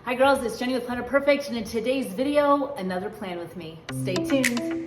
Hi girls, it's Jenny with Planner Perfect, and in today's video, another plan with me. Stay tuned.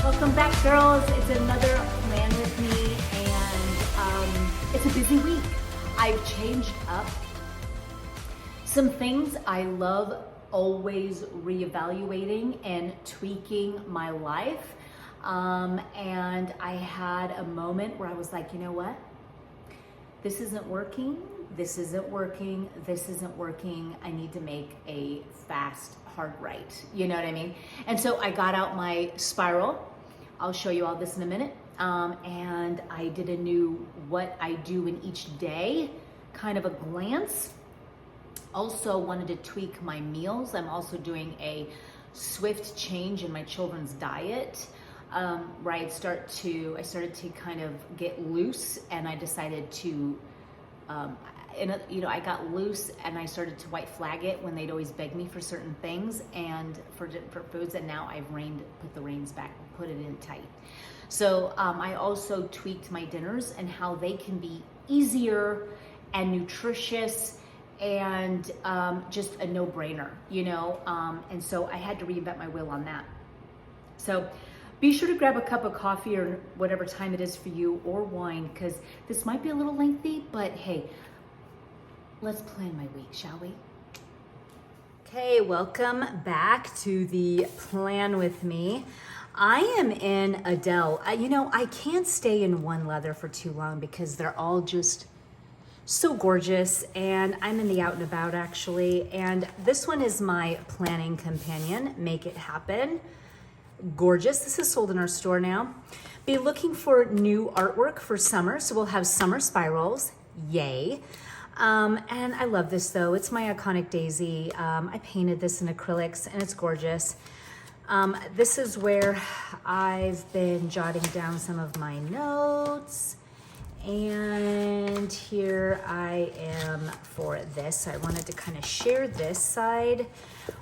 Welcome back, girls. It's another plan with me, and it's a busy week. I've changed up some things. I love always reevaluating and tweaking my life. And I had a moment where I was like, you know what? This isn't working. This isn't working. This isn't working. I need to make a fast, hard right. You know what I mean? And so I got out my spiral. I'll show you all this in a minute. And I did a new what I do in each day, kind of a glance. Also wanted to tweak my meals. I'm also doing a swift change in my children's diet, where I started to kind of get loose, and I decided to, I got loose and I started to white flag it when they'd always beg me for certain things and for foods, and now I've put the reins back, put it in tight. So I also tweaked my dinners and how they can be easier and nutritious and just a no-brainer, and so I had to reinvent my wheel on that. So be sure to grab a cup of coffee or whatever time it is for you, or wine, because this might be a little lengthy, but hey, let's plan my week, shall we? Okay, welcome back to the plan with me. I am in Adele. I can't stay in one leather for too long because they're all just so gorgeous, and I'm in the out and about actually, and this one is my planning companion, Make It Happen. Gorgeous. This is sold in our store now. Be looking for new artwork for summer, so we'll have summer spirals. Yay. And I love this though. It's my iconic daisy. I painted this in acrylics and it's gorgeous. This is where I've been jotting down some of my notes. And here I am for this. I wanted to kind of share this side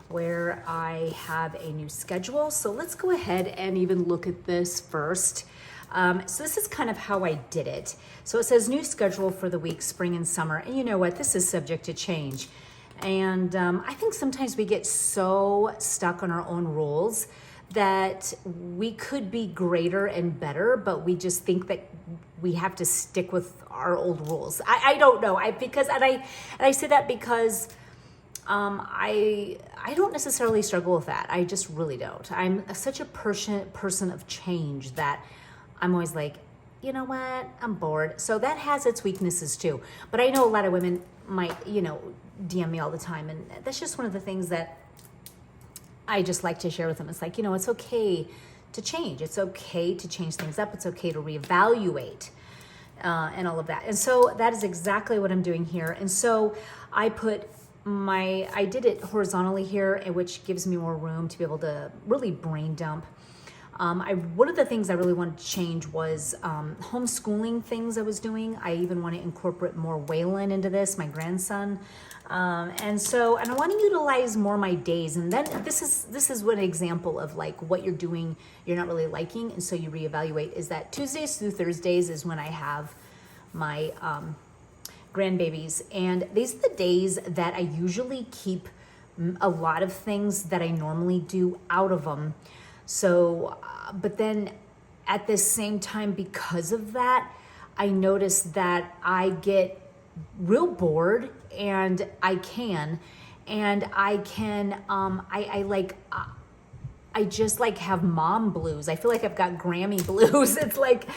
where I have a new schedule. So let's go ahead and even look at this first. So this is kind of how I did it. So it says new schedule for the week, spring and summer. And you know what? This is subject to change. And I think sometimes we get so stuck on our own rules that we could be greater and better, but we just think that we have to stick with our old rules. I don't know. I say that because I don't necessarily struggle with that. I just really don't. I'm such a person of change that I'm always like, you know what? I'm bored. So that has its weaknesses too. But I know a lot of women might, DM me all the time, and that's just one of the things that I just like to share with them. It's like, it's okay to change. It's okay to change things up. It's okay to reevaluate and all of that. And so that is exactly what I'm doing here. And so I did it horizontally here, which gives me more room to be able to really brain dump. One of the things I really wanted to change was homeschooling things I was doing. I even want to incorporate more Waylon into this, my grandson. And I want to utilize more my days. And then this is one example of like what you're doing, you're not really liking. And so you reevaluate, is that Tuesdays through Thursdays is when I have my grandbabies. And these are the days that I usually keep a lot of things that I normally do out of them. So, but then at the same time, because of that, I noticed that I get real bored, and I can I just like have mom blues. I feel like I've got Grammy blues. It's like,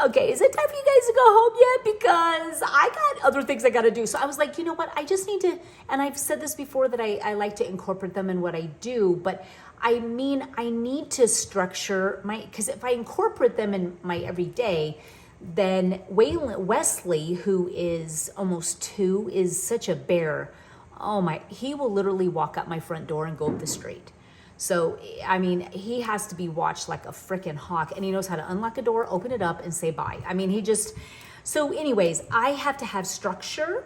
okay, is it time for you guys to go home yet? Because I got other things I got to do. So I was like, you know what? I just need to, and I've said this before that I like to incorporate them in what I do, but I mean, I need to structure because if I incorporate them in my everyday, then Wesley, who is almost 2, is such a bear. Oh my, he will literally walk up my front door and go up the street. So, I mean, he has to be watched like a freaking hawk, and he knows how to unlock a door, open it up, and say bye. I mean, so anyways, I have to have structure.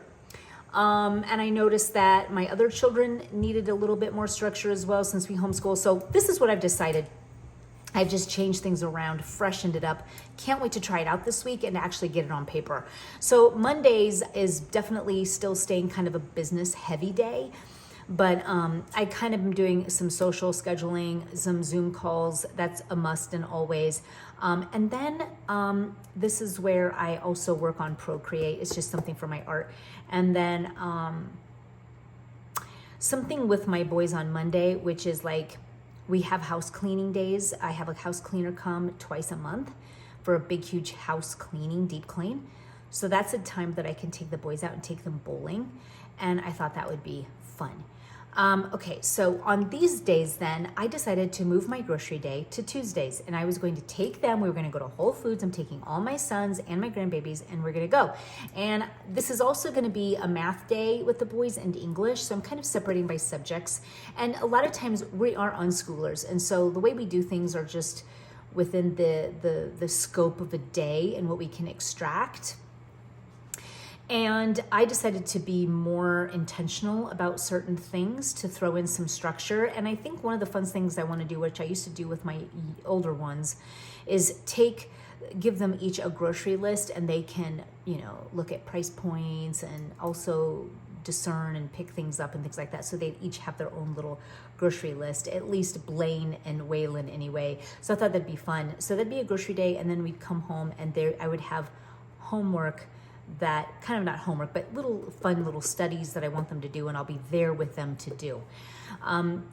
And I noticed that my other children needed a little bit more structure as well since we homeschool. So this is what I've decided. I've just changed things around, freshened it up. Can't wait to try it out this week and actually get it on paper. So Mondays is definitely still staying kind of a business heavy day. But I kind of am doing some social scheduling, some Zoom calls. That's a must and always. And then this is where I also work on Procreate. It's just something for my art. And then something with my boys on Monday, which is like we have house cleaning days. I have a house cleaner come twice a month for a big, huge house cleaning, deep clean. So that's a time that I can take the boys out and take them bowling. And I thought that would be fun. Okay, so on these days then, I decided to move my grocery day to Tuesdays, and I was going to take them. We were going to go to Whole Foods. I'm taking all my sons and my grandbabies, and we're going to go. And this is also going to be a math day with the boys and English, so I'm kind of separating by subjects. And a lot of times we are unschoolers, and so the way we do things are just within the scope of a day and what we can extract. And I decided to be more intentional about certain things, to throw in some structure. And I think one of the fun things I want to do, which I used to do with my older ones, is give them each a grocery list, and they can, look at price points and also discern and pick things up and things like that. So they each have their own little grocery list, at least Blaine and Waylon anyway. So I thought that'd be fun. So that'd be a grocery day, and then we'd come home and I would have homework that kind of not homework, but fun little studies that I want them to do, and I'll be there with them to do.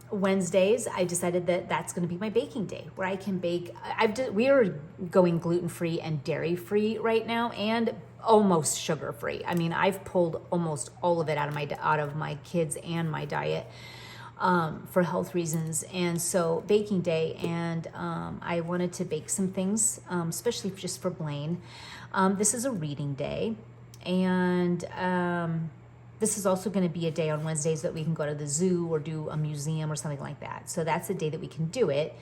Wednesdays, I decided that that's going to be my baking day, where I can bake. We are going gluten-free and dairy-free right now, and almost sugar-free. I mean, I've pulled almost all of it out of my kids and my diet for health reasons. And so baking day, and I wanted to bake some things, especially just for Blaine. This is a reading day, and this is also going to be a day on Wednesdays that we can go to the zoo or do a museum or something like that. So that's a day that we can do it,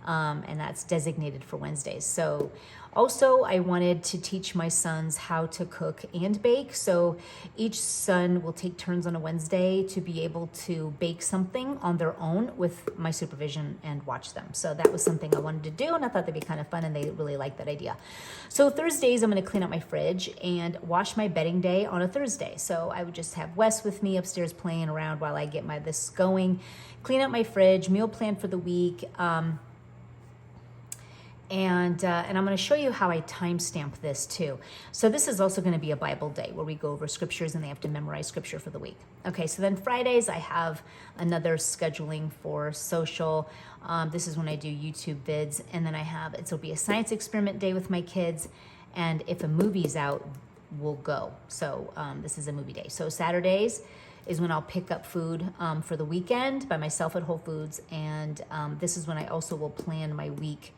and that's designated for Wednesdays. So also, I wanted to teach my sons how to cook and bake. So each son will take turns on a Wednesday to be able to bake something on their own with my supervision and watch them. So that was something I wanted to do, and I thought that'd be kind of fun, and they really liked that idea. So Thursdays, I'm going to clean out my fridge and wash my bedding day on a Thursday. So I would just have Wes with me upstairs playing around while I get this going, clean out my fridge, meal plan for the week. And I'm going to show you how I timestamp this too. So this is also going to be a Bible day where we go over scriptures and they have to memorize scripture for the week. Okay, so then Fridays I have another scheduling for social. This is when I do YouTube vids, and then it'll be a science experiment day with my kids, and if a movie's out, we'll go. So this is a movie day. So Saturdays is when I'll pick up food for the weekend by myself at Whole Foods, and this is when I also will plan my week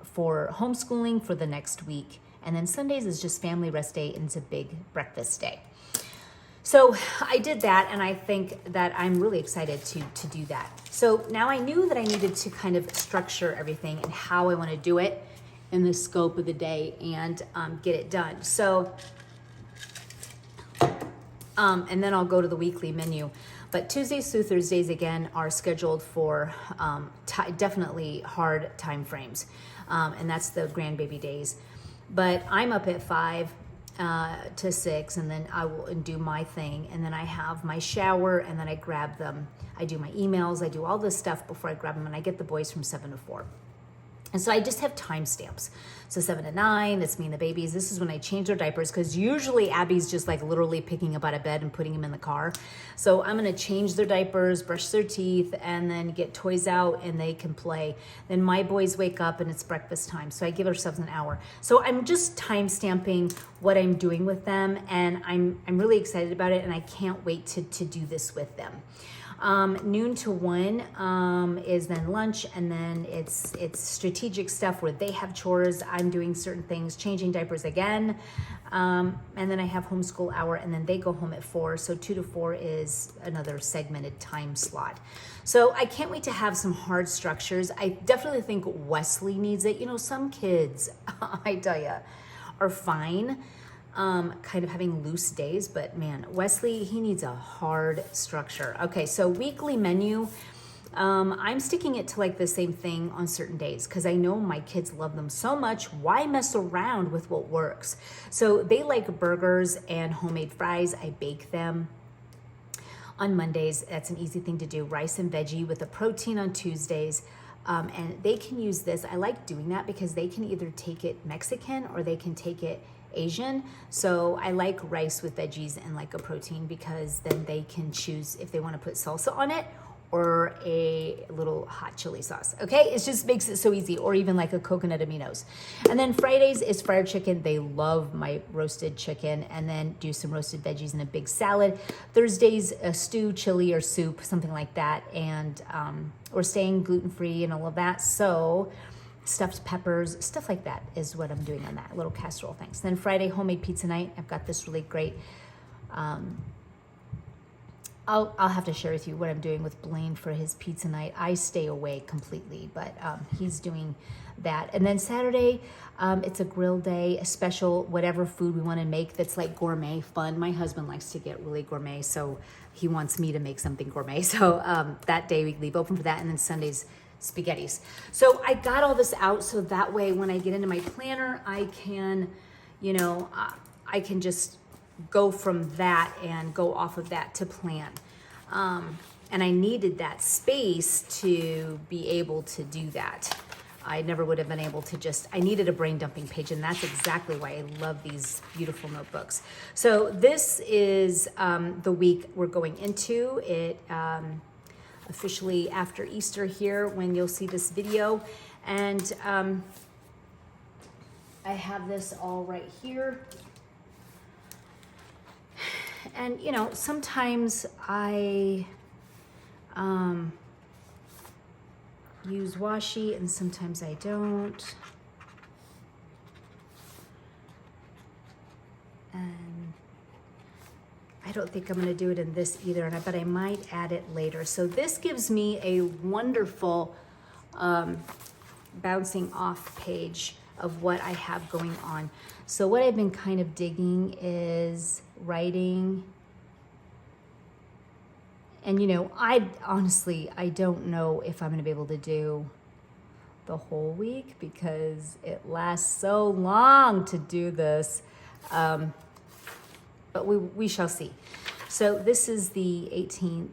for homeschooling for the next week. And then Sundays is just family rest day, and it's a big breakfast day. So I did that, and I think that I'm really excited to do that. So now I knew that I needed to kind of structure everything and how I want to do it in the scope of the day and get it done. So, and then I'll go to the weekly menu. But Tuesdays through Thursdays, again, are scheduled for definitely hard time frames. And that's the grandbaby days. But I'm up at 5 to 6, and then I will do my thing. And then I have my shower, and then I grab them. I do my emails. I do all this stuff before I grab them, and I get the boys from 7 to 4. And so I just have timestamps. So 7 to 9, that's me and the babies. This is when I change their diapers, because usually Abby's just like literally picking up out of bed and putting them in the car. So I'm gonna change their diapers, brush their teeth, and then get toys out and they can play. Then my boys wake up and it's breakfast time. So I give ourselves an hour. So I'm just time stamping what I'm doing with them, and I'm really excited about it, and I can't wait to do this with them. Noon to 1 is then lunch, and then it's strategic stuff where they have chores, I'm doing certain things, changing diapers again, and then I have homeschool hour, and then they go home at 4, so 2 to 4 is another segmented time slot. So I can't wait to have some hard structures. I definitely think Wesley needs it. You know, some kids, I tell you, are fine kind of having loose days, but man, Wesley, he needs a hard structure. Okay, so weekly menu, I'm sticking it to like the same thing on certain days because I know my kids love them so much. Why mess around with what works? So they like burgers and homemade fries. I bake them on Mondays. That's an easy thing to do. Rice and veggie with a protein on Tuesdays. And they can use this. I like doing that because they can either take it Mexican or they can take it Asian. So I like rice with veggies and like a protein, because then they can choose if they want to put salsa on it or a little hot chili sauce. Okay, it just makes it so easy, or even like a coconut aminos. And then Fridays is fried chicken. They love my roasted chicken, and then do some roasted veggies and a big salad. Thursdays, a stew, chili, or soup, something like that. And we're staying gluten-free and all of that. So stuffed peppers, stuff like that is what I'm doing on that, little casserole things. Then Friday, homemade pizza night. I've got this really great, I'll have to share with you what I'm doing with Blaine for his pizza night. I stay away completely, but he's doing that. And then Saturday, it's a grill day, a special, whatever food we want to make that's like gourmet fun. My husband likes to get really gourmet, so he wants me to make something gourmet. So that day we leave open for that. And then Sundays, spaghettis. So I got all this out so that way when I get into my planner, I can, you know, I can just go from that and go off of that to plan. And I needed that space to be able to do that. I never would have been able to just, I needed a brain dumping page, and that's exactly why I love these beautiful notebooks. So this is the week we're going into it. Officially after Easter here when you'll see this video. And I have this all right here. And you know, sometimes I use washi and sometimes I don't. And I don't think I'm going to do it in this either, but I might add it later. So this gives me a wonderful bouncing off page of what I have going on. So what I've been kind of digging is writing. And you know, I don't know if I'm going to be able to do the whole week because it lasts so long to do this. But we shall see. So this is the 18th.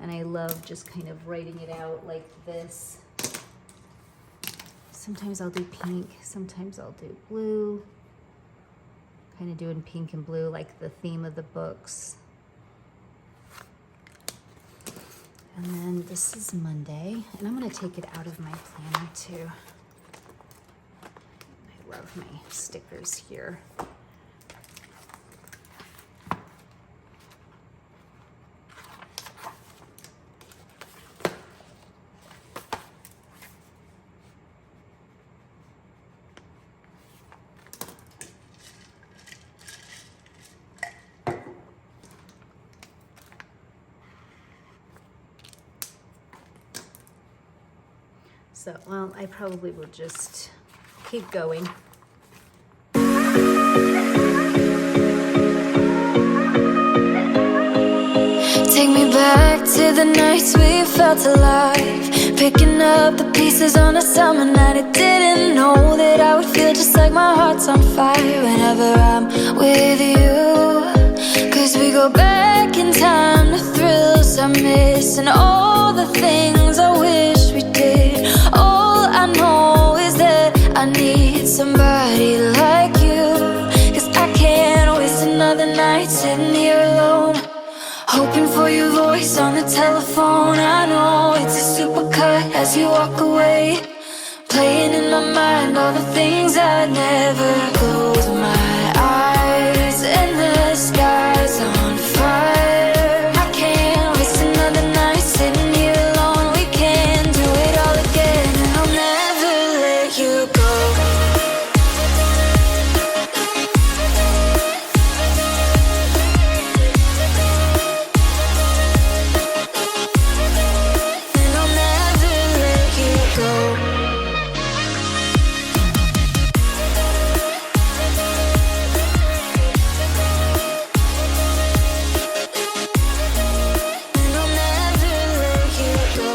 And I love just kind of writing it out like this. Sometimes I'll do pink, sometimes I'll do blue. Kind of doing pink and blue like the theme of the books. And then this is Monday. And I'm gonna take it out of my planner too. I love my stickers here. So, well, I probably will just keep going. Take me back to the nights we felt alive, picking up the pieces on a summer night. I didn't know that I would feel just like my heart's on fire whenever I'm with you. Cause we go back in time to thrills I miss and all the things I wish we did. somebody like you. 'Cause I can't waste another night sitting here alone, hoping for your voice on the telephone. I know it's a supercut as you walk away, playing in my mind all the things I never close my eyes, and the sky's on fire. I can't waste another night sitting here alone. We can do it all again, and I'll never let you go. And I'll never let you go. And I'll never let you go.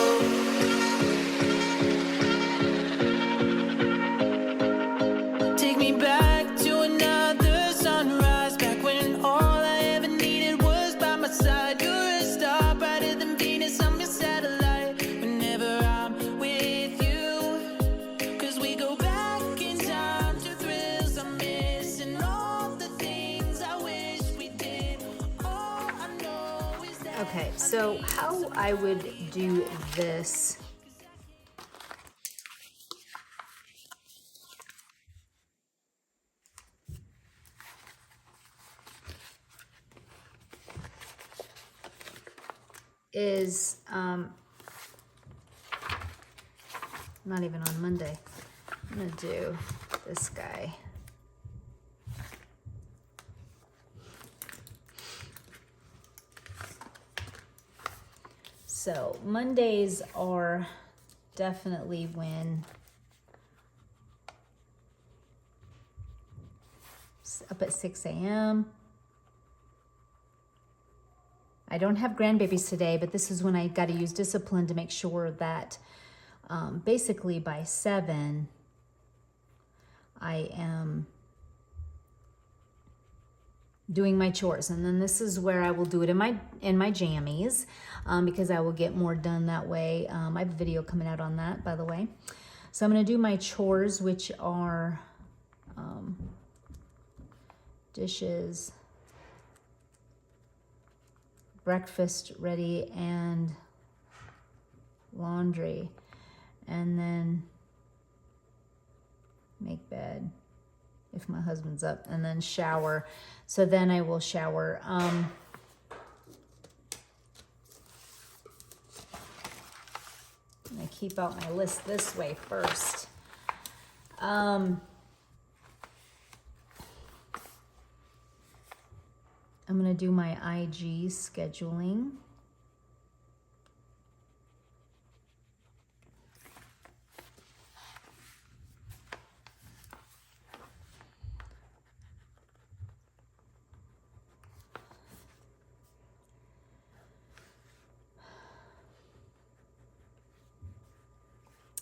Take me back to another sunrise, back when all I ever needed was by my side. You're a star brighter than Venus, I'm your satellite. Whenever I'm with you, 'cause we go back in time to thrills I miss, and all the things I wish we did. All I know is that Okay, so how I would do this is not even on Monday. I'm gonna do this guy. So Mondays are definitely when up at 6 a.m. I don't have grandbabies today, but this is when I got to use discipline to make sure that basically by 7, I am doing my chores. And then this is where I will do it in my jammies because I will get more done that way. I have a video coming out on that, by the way. So I'm going to do my chores, which are dishes, breakfast ready, and laundry, and then make bed if my husband's up, and then shower. So then I will shower. I'm gonna keep out my list this way first. I'm gonna do my IG scheduling.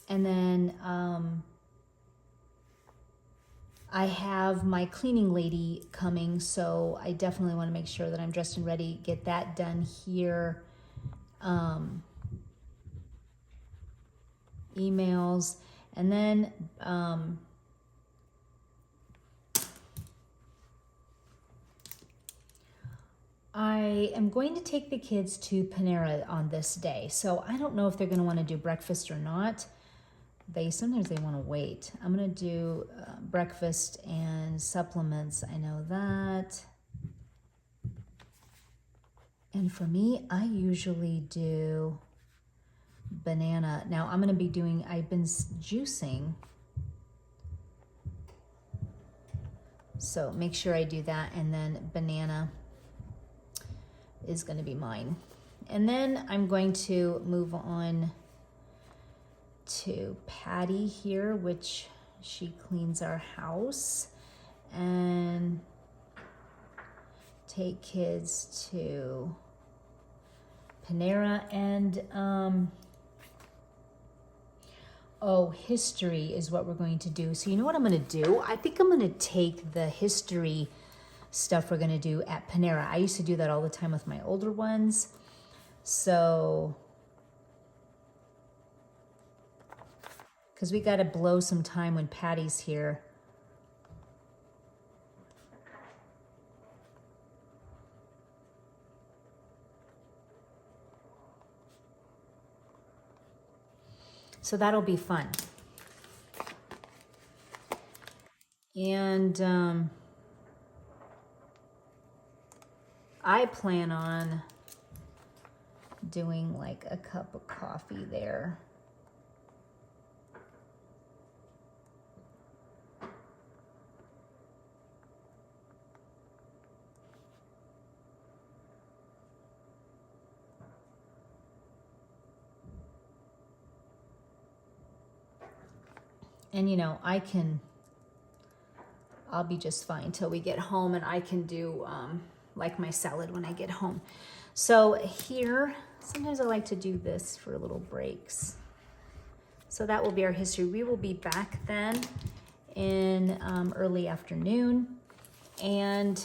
And then I have my cleaning lady coming, so I definitely want to make sure that I'm dressed and ready, get that done here. Emails, and then I am going to take the kids to Panera on this day, so I don't know if they're going to want to do breakfast or not. Sometimes they want to wait. I'm going to do breakfast and supplements. I know that. And for me, I usually do banana. Now I'm going to be doing, I've been juicing. So make sure I do that. And then banana is going to be mine. And then I'm going to move on to Patty here, which she cleans our house, and take kids to Panera. And history is what we're going to do. So you know what I'm going to do? I think I'm going to take the history stuff we're going to do at Panera. I used to do that all the time with my older ones. So because we got to blow some time when Patty's here. So that'll be fun. And I plan on doing like a cup of coffee there. And you know, I'll be just fine till we get home, and I can do like my salad when I get home. So here, sometimes I like to do this for little breaks. So that will be our history. We will be back then in early afternoon. And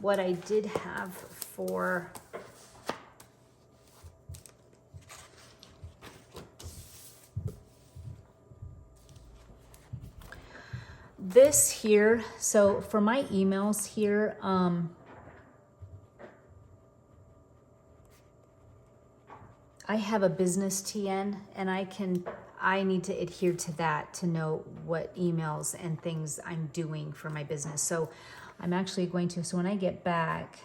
what I did have for this here, so for my emails here, I have a business TN, and I need to adhere to that to know what emails and things I'm doing for my business. So I'm actually going to, so when I get back,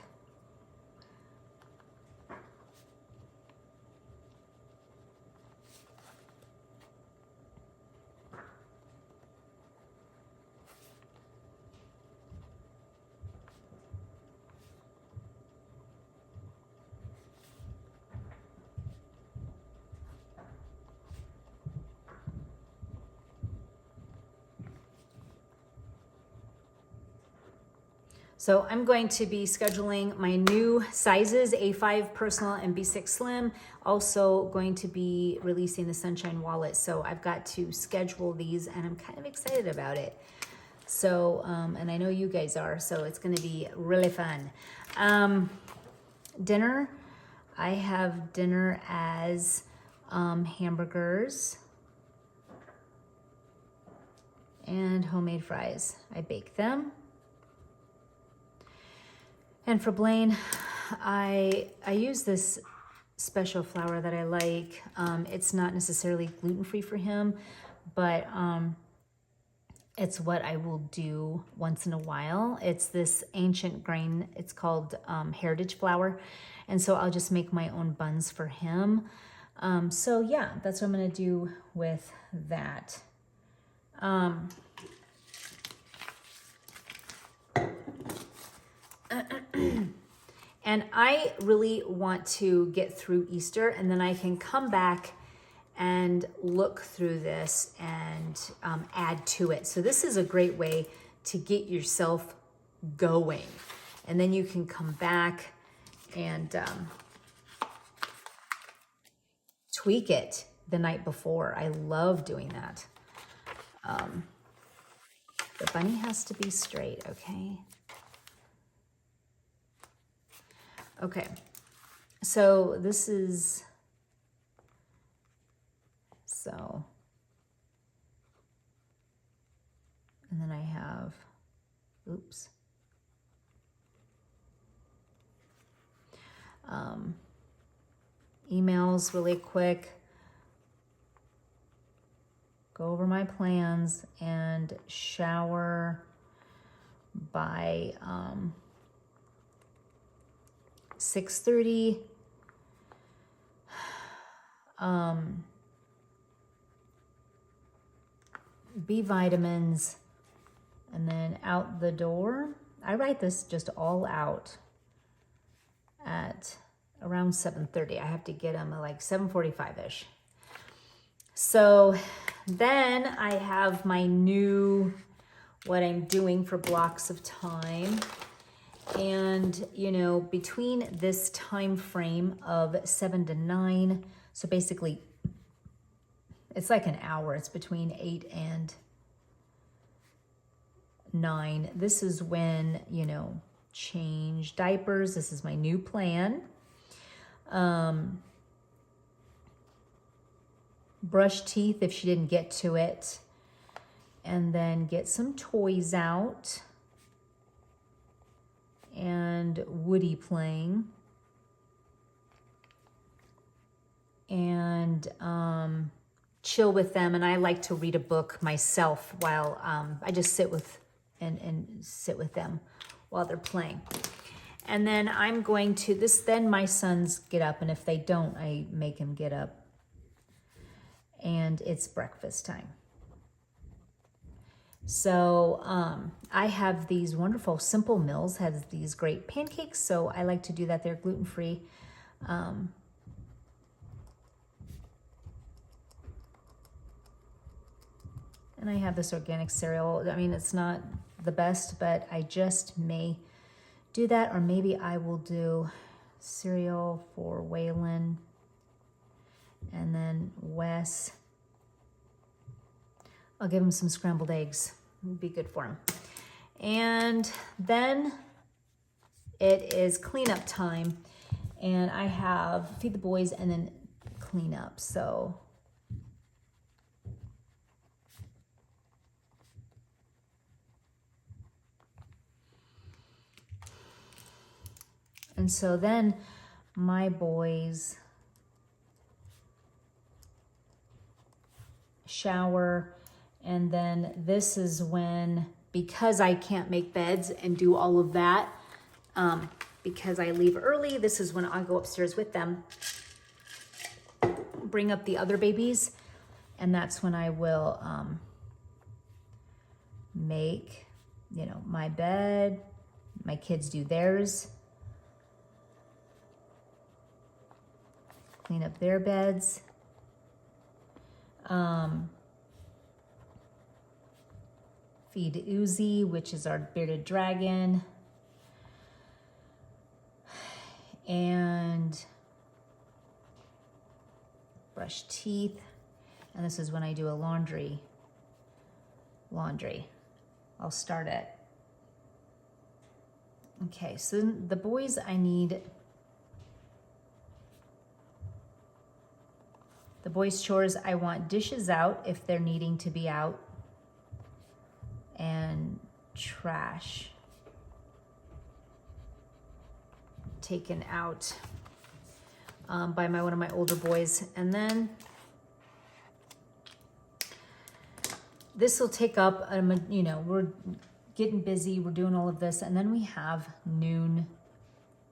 so I'm going to be scheduling my new sizes, A5 personal and B6 slim. Also going to be releasing the Sunshine wallet. So I've got to schedule these, and I'm kind of excited about it. So, and I know you guys are, so it's gonna be really fun. Dinner, I have dinner as hamburgers and homemade fries. I bake them. And for Blaine, I use this special flour that I like. It's not necessarily gluten-free for him, but it's what I will do once in a while. It's this ancient grain. It's called heritage flour. And so I'll just make my own buns for him. So yeah, that's what I'm gonna do with that. And I really want to get through Easter, and then I can come back and look through this and add to it. So this is a great way to get yourself going. And then you can come back and tweak it the night before. I love doing that. The bunny has to be straight, okay? Okay, so this is, so, and then I have, oops. Emails really quick. Go over my plans and shower by 6:30. B vitamins, and then out the door. I write this just all out at around 7:30. I have to get them at like 7:45-ish. So then I have my new, what I'm doing for blocks of time. And, you know, between this time frame of 7 to 9, so basically it's like an hour. It's between 8 and 9. This is when, you know, change diapers. This is my new plan. Brush teeth if she didn't get to it. And then get some toys out. And Woody playing. And chill with them, and I like to read a book myself while I just sit with them while they're playing. And then I'm going to then my sons get up, and if they don't, I make them get up, and it's breakfast time. So I have these wonderful Simple Mills has these great pancakes, so I like to do that. They're gluten-free. And I have this organic cereal. I mean, it's not the best, but I just may do that, or maybe I will do cereal for Waylon and then Wes. I'll give him some scrambled eggs. It'd be good for him. And then it is cleanup time, and I have feed the boys and then clean up. So and so then my boys shower, and then this is when, because I can't make beds and do all of that, because I leave early, this is when I go upstairs with them, bring up the other babies, and that's when I will make, my bed. My kids do theirs. Clean up their beds. Feed Uzi, which is our bearded dragon. And brush teeth. And this is when I do a laundry. I'll start it. Okay, so the boys, I need the boys' chores. I want dishes out if they're needing to be out, and trash taken out by one of my older boys. And then this will take up, we're getting busy, we're doing all of this, and then we have noon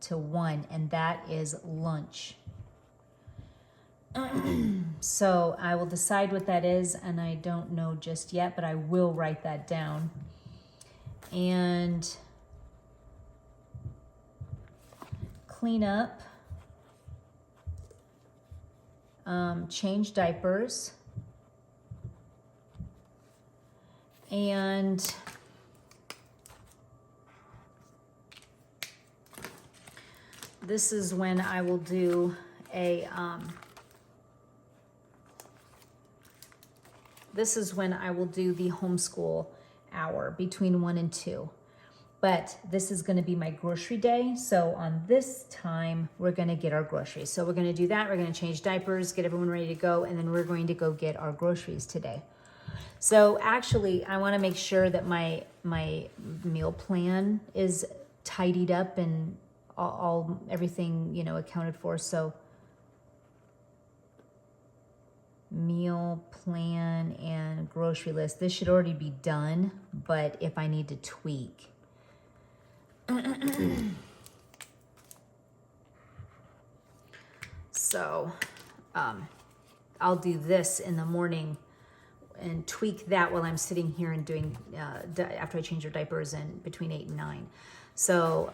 to 1, and that is lunch. So I will decide what that is, and I don't know just yet, but I will write that down. And clean up, change diapers, and this is when I will do the homeschool hour between 1 and 2. But this is gonna be my grocery day. So on this time, we're gonna get our groceries. So we're gonna do that. We're gonna change diapers, get everyone ready to go, and then we're going to go get our groceries today. So actually, I wanna make sure that my meal plan is tidied up and everything, accounted for. So meal plan and grocery list. This should already be done, but if I need to tweak. So I'll do this in the morning and tweak that while I'm sitting here and doing, after I change their diapers, and between 8 and 9. So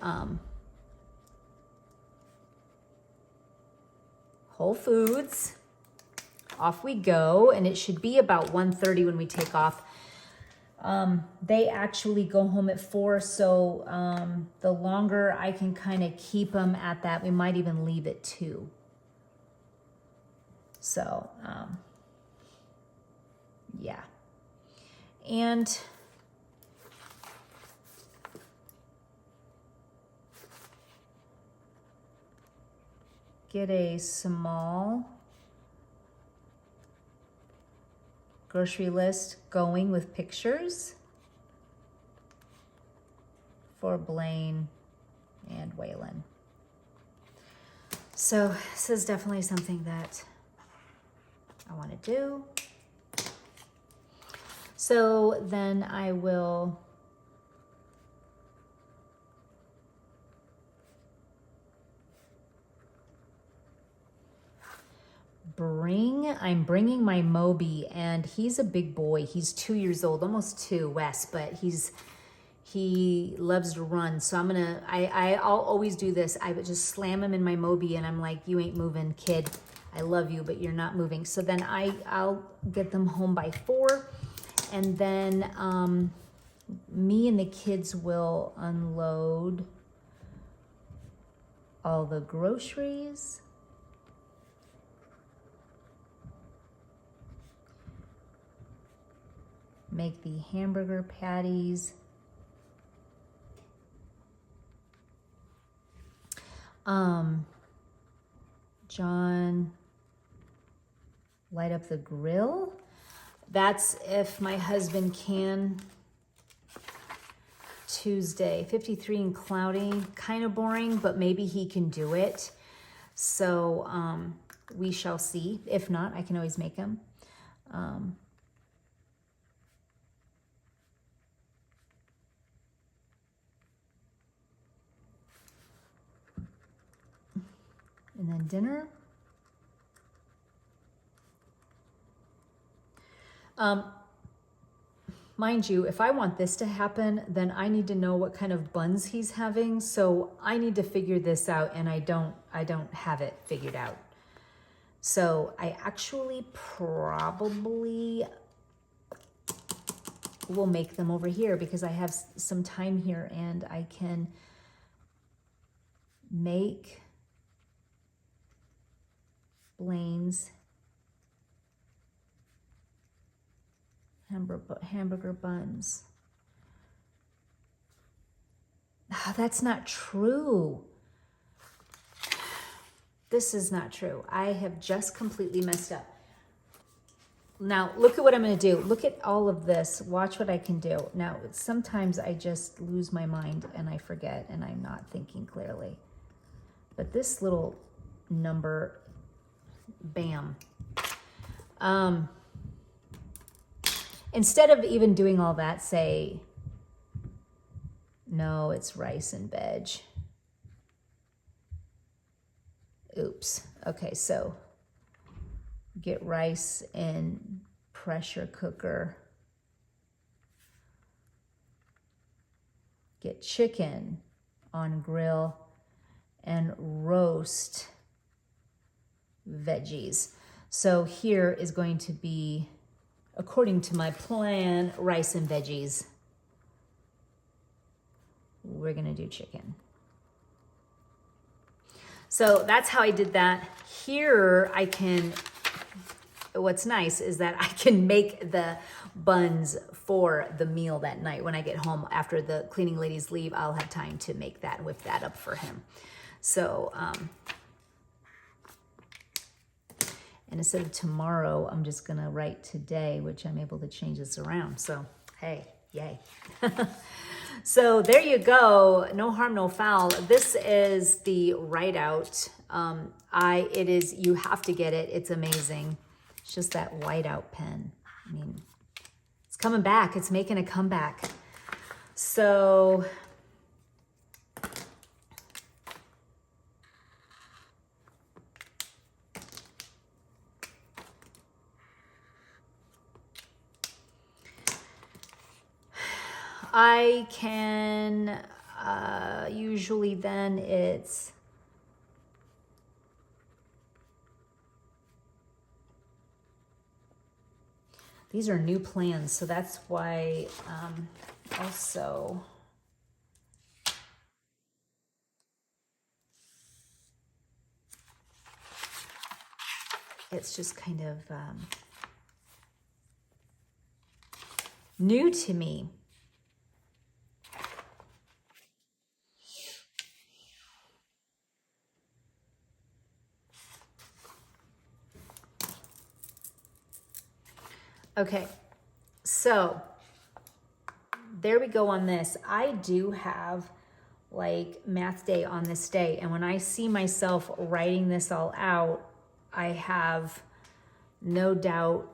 Whole Foods. Off we go, and it should be about 1:30 when we take off. They actually go home at 4, so the longer I can kind of keep them at that, we might even leave at 2. So, yeah. And get a small grocery list going with pictures for Blaine and Waylon. So this is definitely something that I want to do. So then I will I'm bringing my Moby, and he's a big boy. He's 2 years old, almost 2, Wes, but he loves to run. So I'll always do this. I would just slam him in my Moby, and I'm like, you ain't moving, kid. I love you, but you're not moving. So then I'll get them home by 4, and then me and the kids will unload all the groceries. Make the hamburger patties. John, light up the grill. That's if my husband can. Tuesday, 53 and cloudy, kind of boring, but maybe he can do it. So we shall see. If not, I can always make him. And then dinner. Mind you, if I want this to happen, then I need to know what kind of buns he's having. So I need to figure this out, and I don't have it figured out. So I actually probably will make them over here because I have some time here, and I can make Blaine's hamburger buns. Oh, that's not true. This is not true. I have just completely messed up. Now, look at what I'm going to do. Look at all of this. Watch what I can do. Now, sometimes I just lose my mind and I forget and I'm not thinking clearly. But this little number, bam. Instead of even doing all that, say, no, it's rice and veg. Oops. Okay, so get rice in pressure cooker. Get chicken on grill and roast veggies. So here is going to be, according to my plan, rice and veggies. We're gonna do chicken. So that's how I did that. Here I can, what's nice is that I can make the buns for the meal that night. When I get home after the cleaning ladies leave, I'll have time to make that, whip that up for him. So, and instead of tomorrow, I'm just gonna write today, which I'm able to change this around. So, hey, yay. So there you go. No harm, no foul. This is the write out. You have to get it. It's amazing. It's just that whiteout pen. I mean, it's coming back. It's making a comeback. So I can, usually then it's, these are new plans, so that's why also it's just kind of new to me. Okay, so there we go on this. I do have like math day on this day, and when I see myself writing this all out, I have no doubt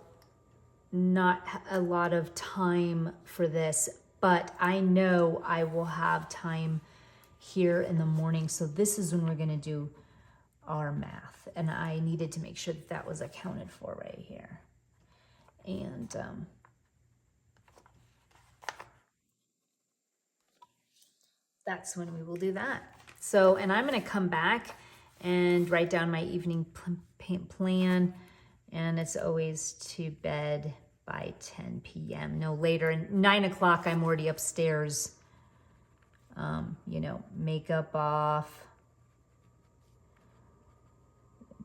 not a lot of time for this, but I know I will have time here in the morning. So this is when we're gonna do our math. And I needed to make sure that that was accounted for right here. And that's when we will do that. So, and I'm gonna come back and write down my evening plan. And it's always to bed by 10 p.m. No later. And 9 o'clock, I'm already upstairs. You know, makeup off,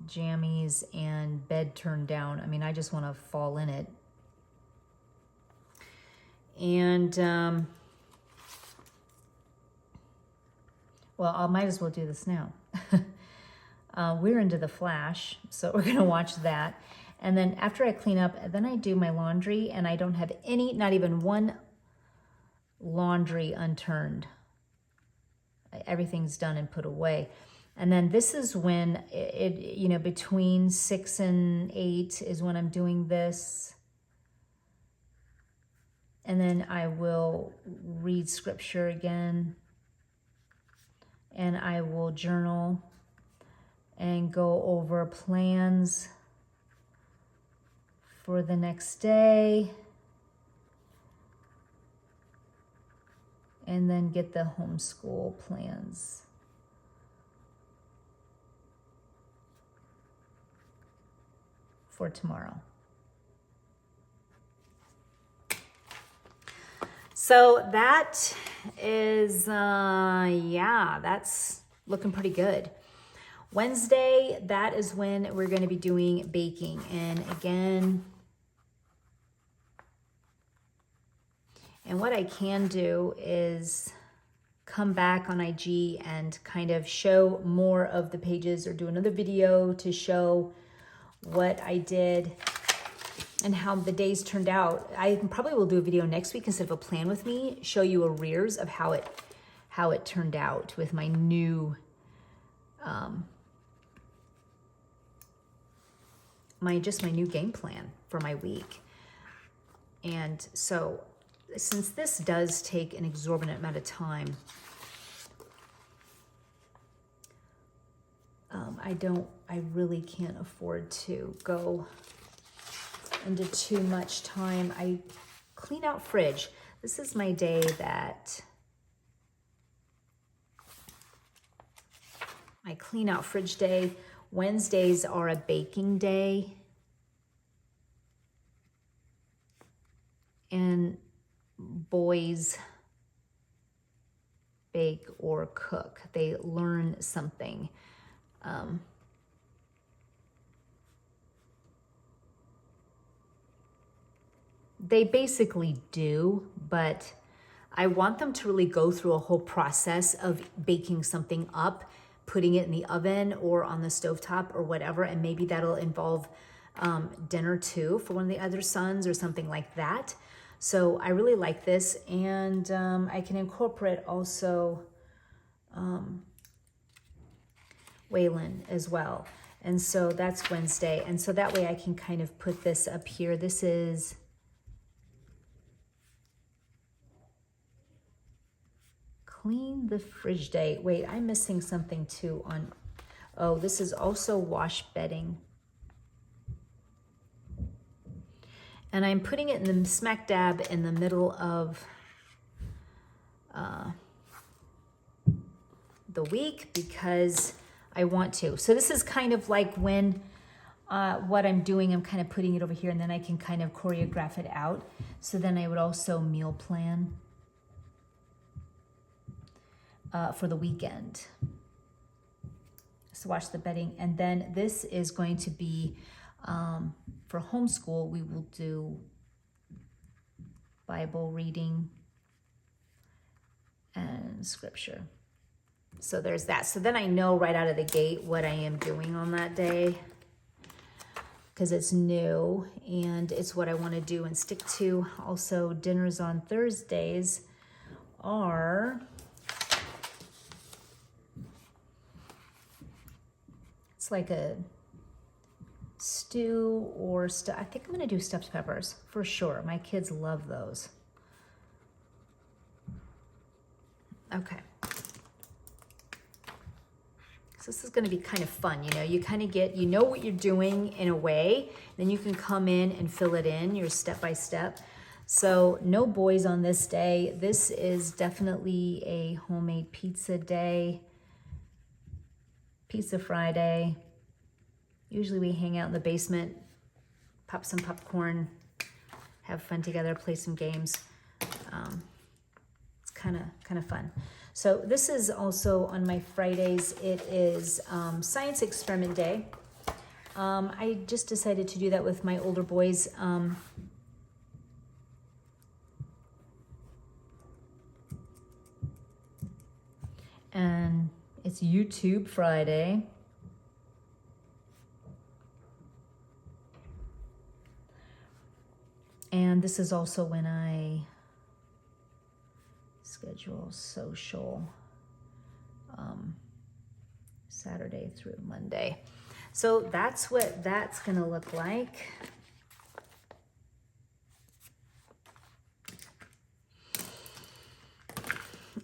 jammies, and bed turned down. I mean, I just want to fall in it. And, well, I might as well do this now. We're into The Flash, so we're gonna watch that. And then after I clean up, then I do my laundry, and I don't have any, not even one laundry unturned. Everything's done and put away. And then this is when you know, between 6 and 8 is when I'm doing this. And then I will read scripture again. And I will journal and go over plans for the next day. And then get the homeschool plans. For tomorrow. So that is, yeah, that's looking pretty good. Wednesday, that is when we're going to be doing baking. And again, and what I can do is come back on IG and kind of show more of the pages, or do another video to show what I did and how the days turned out. I probably will do a video next week instead of a plan with me, show you arrears of how it turned out with my new my new game plan for my week. And so since this does take an exorbitant amount of time, I really can't afford to go into too much time. I clean out fridge. This is my day that I clean out fridge day. Wednesdays are a baking day. And boys bake or cook. They learn something. They basically do, but I want them to really go through a whole process of baking something up, putting it in the oven or on the stovetop or whatever, and maybe that'll involve dinner too for one of the other sons or something like that. So I really like this, and I can incorporate also Waylon as well. And so that's Wednesday. And so that way I can kind of put this up here. This is clean the fridge day. Wait, I'm missing something too on, oh, this is also wash bedding. And I'm putting it in the smack dab in the middle of the week because I want to. So this is kind of like when what I'm doing, I'm kind of putting it over here, and then I can kind of choreograph it out. So then I would also meal plan for the weekend. So watch the bedding. And then this is going to be, for homeschool, we will do Bible reading and scripture. So there's that. So then I know right out of the gate what I am doing on that day, because it's new and it's what I want to do and stick to. Also, dinners on Thursdays are, it's like a stew or I think I'm gonna do stuffed peppers for sure. My kids love those. Okay. So this is gonna be kind of fun, you know, you kind of get, you know what you're doing in a way, then you can come in and fill it in, your step by step. So no boys on this day. This is definitely a homemade pizza day, Pizza Friday. Usually we hang out in the basement, pop some popcorn, have fun together, play some games. It's kind of fun. So this is also on my Fridays. It is science experiment day. I just decided to do that with my older boys. And it's YouTube Friday. And this is also when I schedule social, Saturday through Monday. So that's what that's gonna look like.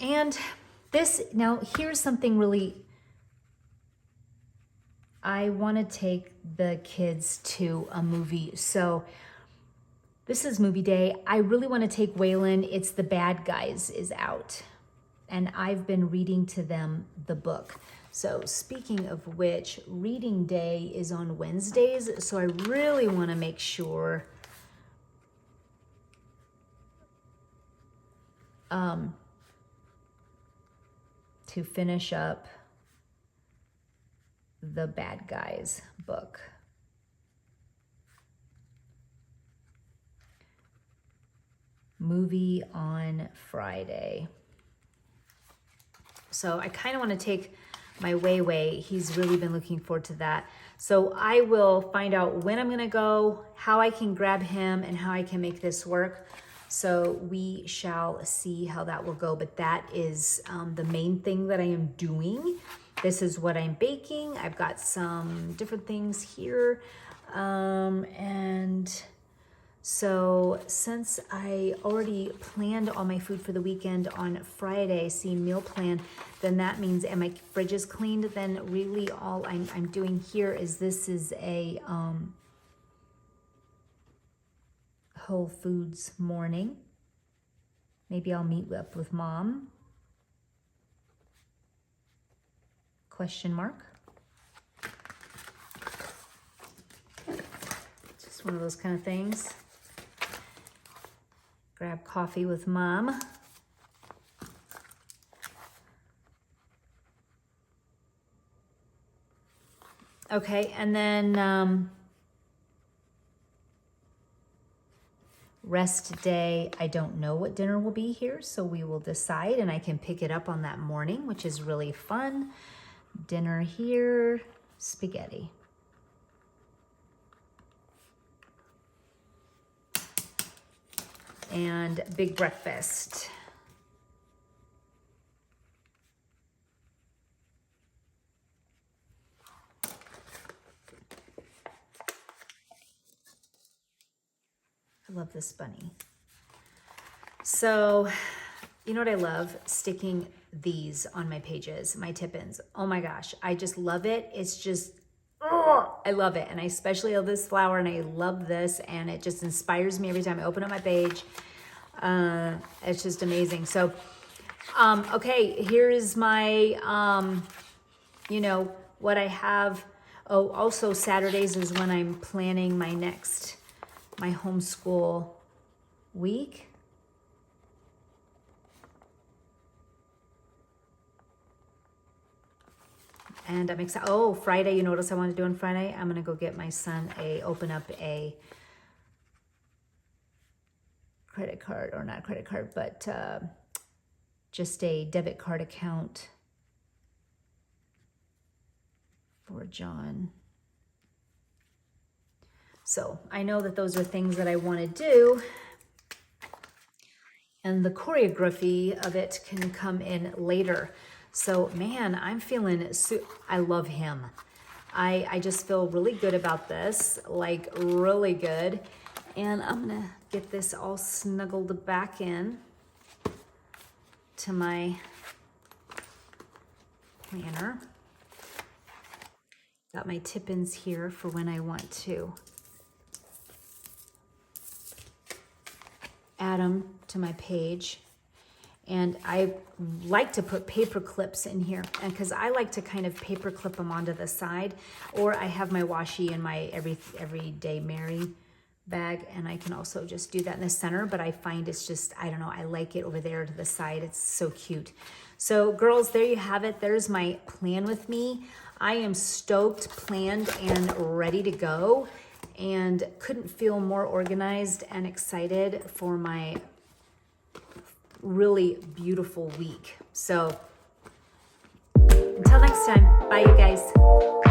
And this, now here's something really, I wanna take the kids to a movie. So this is movie day. I really want to take Waylon. It's The Bad Guys is out. And I've been reading to them the book. So speaking of which, reading day is on Wednesdays. So I really want to make sure to finish up The Bad Guys book. Movie on Friday. So I kind of want to take my Wei. He's really been looking forward to that. So I will find out when I'm going to go, how I can grab him, and how I can make this work. So we shall see how that will go. But that is the main thing that I am doing. This is what I'm baking. I've got some different things here. And so since I already planned all my food for the weekend on Friday, see meal plan, then that means, and my fridge is cleaned, then really all I'm doing here is this is a Whole Foods morning. Maybe I'll meet up with Mom. Question mark. Just one of those kind of things. Grab coffee with Mom. Okay, and then rest day. I don't know what dinner will be here, so we will decide, and I can pick it up on that morning, which is really fun. Dinner here, spaghetti. And big breakfast. I love this bunny. So, you know what I love? Sticking these on my pages, my tip-ins. Oh my gosh, I just love it. It's just, oh, I love it. And I especially love this flower, and I love this, and it just inspires me every time I open up my page. It's just amazing. So, okay, here is my, you know, what I have. Oh, also Saturdays is when I'm planning my homeschool week. And I'm excited. Oh, Friday, you know what else I want to do on Friday? I'm going to go get my son open up a credit card, or not credit card, but just a debit card account for John. So I know that those are things that I want to do, and the choreography of it can come in later. So man, I'm feeling, I love him. I just feel really good about this, like really good. And I'm gonna get this all snuggled back in to my planner. Got my tip-ins here for when I want to add them to my page. And I like to put paper clips in here, and because I like to kind of paper clip them onto the side, or I have my washi in my everyday Mary bag, and I can also just do that in the center, but I find it's just, I don't know, I like it over there to the side. It's so cute. So girls, there you have it. There's my plan with me. I am stoked, planned, and ready to go, and couldn't feel more organized and excited for my really beautiful week. So until next time, bye you guys.